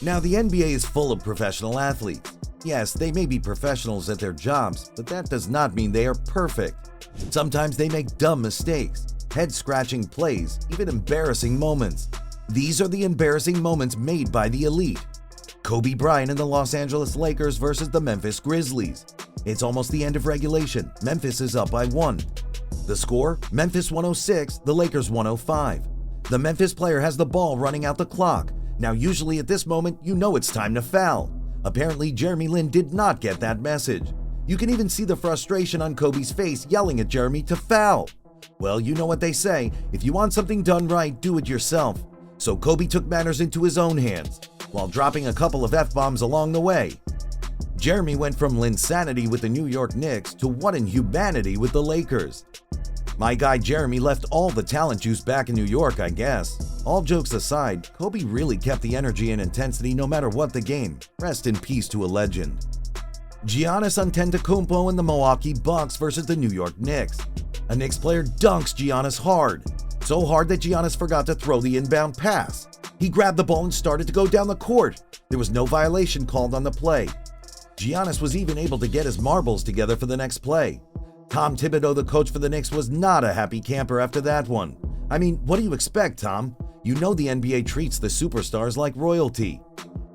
Now, the NBA is full of professional athletes. Yes, they may be professionals at their jobs, but that does not mean they are perfect. Sometimes they make dumb mistakes, head-scratching plays, even embarrassing moments. These are the embarrassing moments made by the elite. Kobe Bryant and the Los Angeles Lakers versus the Memphis Grizzlies. It's almost the end of regulation. Memphis is up by 1. The score? Memphis 106, the Lakers 105. The Memphis player has the ball running out the clock. Now, usually at this moment, you know it's time to foul. Apparently, Jeremy Lin did not get that message. You can even see the frustration on Kobe's face yelling at Jeremy to foul. Well, you know what they say, if you want something done right, do it yourself. So Kobe took matters into his own hands, while dropping a couple of F-bombs along the way. Jeremy went from Linsanity with the New York Knicks to what inhumanity with the Lakers. My guy Jeremy left all the talent juice back in New York, I guess. All jokes aside, Kobe really kept the energy and intensity no matter what the game. Rest in peace to a legend. Giannis Antetokounmpo and the Milwaukee Bucks versus the New York Knicks. A Knicks player dunks Giannis hard. So hard that Giannis forgot to throw the inbound pass. He grabbed the ball and started to go down the court. There was no violation called on the play. Giannis was even able to get his marbles together for the next play. Tom Thibodeau, the coach for the Knicks, was not a happy camper after that one. I mean, what do you expect, Tom? You know the NBA treats the superstars like royalty.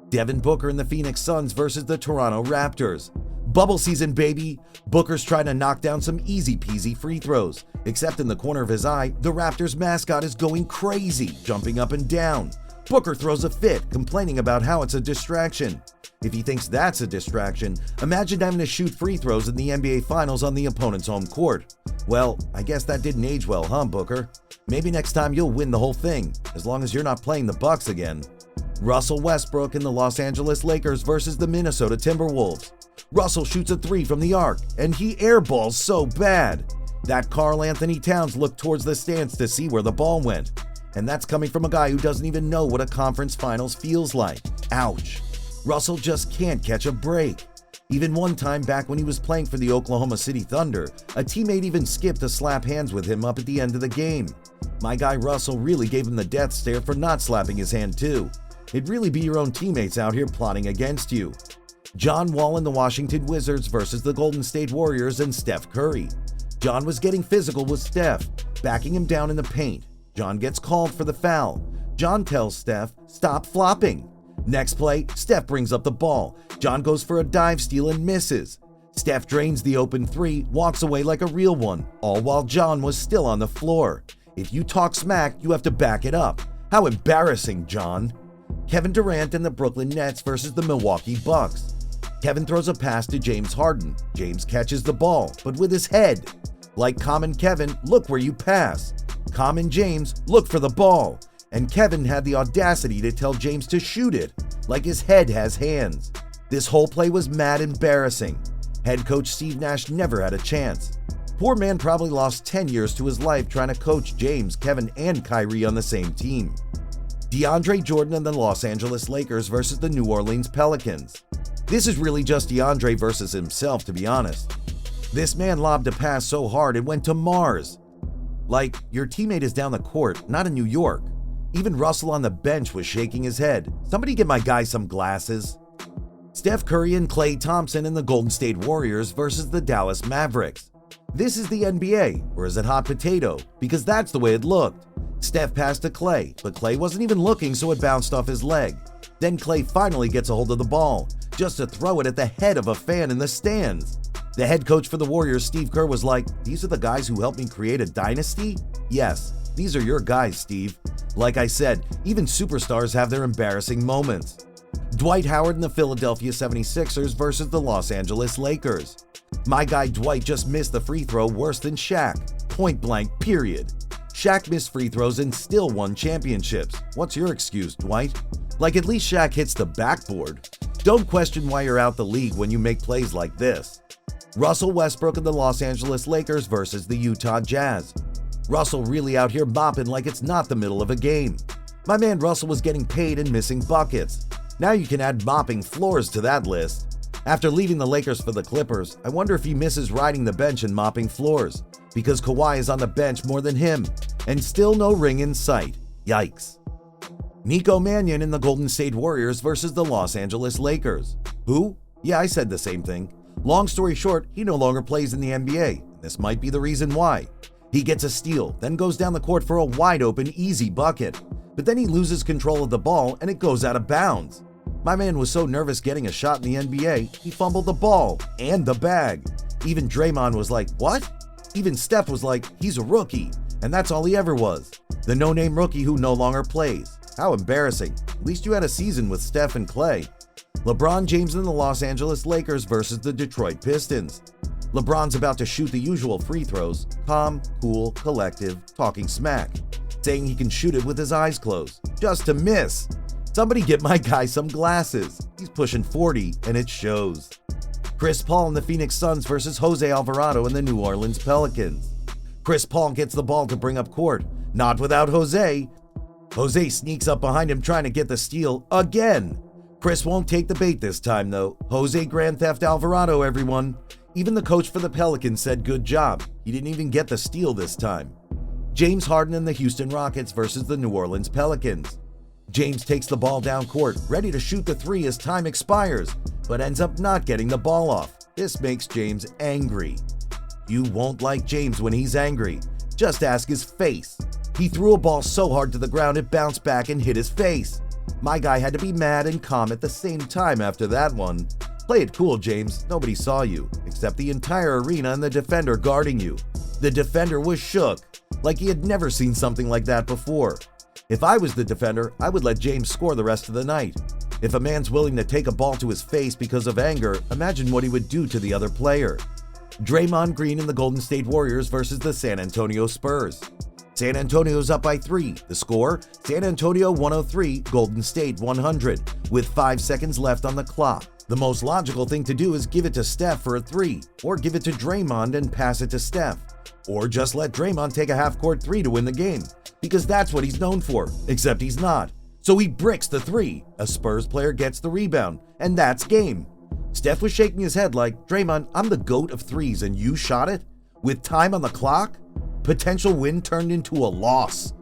Devin Booker and the Phoenix Suns versus the Toronto Raptors. Bubble season, baby! Booker's trying to knock down some easy-peasy free throws. Except in the corner of his eye, the Raptors mascot is going crazy, jumping up and down. Booker throws a fit, complaining about how it's a distraction. If he thinks that's a distraction, imagine having to shoot free throws in the NBA Finals on the opponent's home court. Well, I guess that didn't age well, huh, Booker? Maybe next time you'll win the whole thing, as long as you're not playing the Bucks again. Russell Westbrook and the Los Angeles Lakers versus the Minnesota Timberwolves. Russell shoots a 3 from the arc, and he airballs so bad. That Karl Anthony Towns looked towards the stands to see where the ball went. And that's coming from a guy who doesn't even know what a conference finals feels like. Ouch. Russell just can't catch a break. Even one time back when he was playing for the Oklahoma City Thunder, a teammate even skipped to slap hands with him up at the end of the game. My guy Russell really gave him the death stare for not slapping his hand too. It'd really be your own teammates out here plotting against you. John Wall and the Washington Wizards versus the Golden State Warriors and Steph Curry. John was getting physical with Steph, backing him down in the paint. John gets called for the foul. John tells Steph, stop flopping. Next play, Steph brings up the ball. John goes for a dive steal and misses. Steph drains the open 3, walks away like a real one, all while John was still on the floor. If you talk smack, you have to back it up. How embarrassing, John. Kevin Durant and the Brooklyn Nets versus the Milwaukee Bucks. Kevin throws a pass to James Harden. James catches the ball, but with his head. Like Common Kevin, look where you pass. Common James, look for the ball. And Kevin had the audacity to tell James to shoot it, like his head has hands. This whole play was mad embarrassing. Head coach Steve Nash never had a chance. Poor man probably lost 10 years to his life trying to coach James, Kevin, and Kyrie on the same team. DeAndre Jordan and the Los Angeles Lakers versus the New Orleans Pelicans. This is really just DeAndre versus himself, to be honest. This man lobbed a pass so hard it went to Mars. Like, your teammate is down the court, not in New York. Even Russell on the bench was shaking his head. Somebody get my guy some glasses. Steph Curry and Klay Thompson and the Golden State Warriors versus the Dallas Mavericks. This is the NBA, or is it hot potato? Because that's the way it looked. Steph passed to Klay, but Klay wasn't even looking, so it bounced off his leg. Then Klay finally gets a hold of the ball, just to throw it at the head of a fan in the stands. The head coach for the Warriors, Steve Kerr, was like, "These are the guys who helped me create a dynasty?" Yes, these are your guys, Steve. Like I said, even superstars have their embarrassing moments. Dwight Howard and the Philadelphia 76ers versus the Los Angeles Lakers. My guy Dwight just missed the free throw worse than Shaq. Point blank, period. Shaq missed free throws and still won championships. What's your excuse, Dwight? Like, at least Shaq hits the backboard. Don't question why you're out the league when you make plays like this. Russell Westbrook and the Los Angeles Lakers versus the Utah Jazz. Russell really out here mopping like it's not the middle of a game. My man Russell was getting paid and missing buckets. Now you can add mopping floors to that list. After leaving the Lakers for the Clippers, I wonder if he misses riding the bench and mopping floors, because Kawhi is on the bench more than him, and still no ring in sight. Yikes. Nico Mannion in the Golden State Warriors versus the Los Angeles Lakers. Who? Yeah, I said the same thing. Long story short, he no longer plays in the NBA. This might be the reason why. He gets a steal, then goes down the court for a wide-open, easy bucket. But then he loses control of the ball and it goes out of bounds. My man was so nervous getting a shot in the NBA, he fumbled the ball and the bag. Even Draymond was like, what? Even Steph was like, he's a rookie. And that's all he ever was. The no-name rookie who no longer plays. How embarrassing. At least you had a season with Steph and Clay. LeBron James and the Los Angeles Lakers versus the Detroit Pistons. LeBron's about to shoot the usual free throws, calm, cool, collective, talking smack, saying he can shoot it with his eyes closed, just to miss. Somebody get my guy some glasses. He's pushing 40 and it shows. Chris Paul and the Phoenix Suns versus Jose Alvarado and the New Orleans Pelicans. Chris Paul gets the ball to bring up court, not without Jose. Jose sneaks up behind him trying to get the steal again. Chris won't take the bait this time though. Jose Grand Theft Alvarado, everyone. Even the coach for the Pelicans said good job. He didn't even get the steal this time. James Harden and the Houston Rockets versus the New Orleans Pelicans. James takes the ball down court, ready to shoot the three as time expires, but ends up not getting the ball off. This makes James angry. You won't like James when he's angry. Just ask his face. He threw a ball so hard to the ground it bounced back and hit his face. My guy had to be mad and calm at the same time after that one. Play it cool, James. Nobody saw you, except the entire arena and the defender guarding you. The defender was shook, like he had never seen something like that before. If I was the defender, I would let James score the rest of the night. If a man's willing to take a ball to his face because of anger, imagine what he would do to the other player. Draymond Green and the Golden State Warriors versus the San Antonio Spurs. San Antonio's up by 3. The score, San Antonio 103, Golden State 100, with 5 seconds left on the clock. The most logical thing to do is give it to Steph for a 3, or give it to Draymond and pass it to Steph. Or just let Draymond take a half-court 3 to win the game, because that's what he's known for, except he's not. So he bricks the 3, a Spurs player gets the rebound, and that's game. Steph was shaking his head like, Draymond, I'm the GOAT of 3s and you shot it? With time on the clock? Potential win turned into a loss.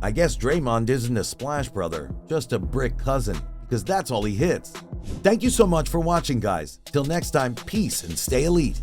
I guess Draymond isn't a splash brother, just a brick cousin, because that's all he hits. Thank you so much for watching, guys. Till next time, peace and stay elite.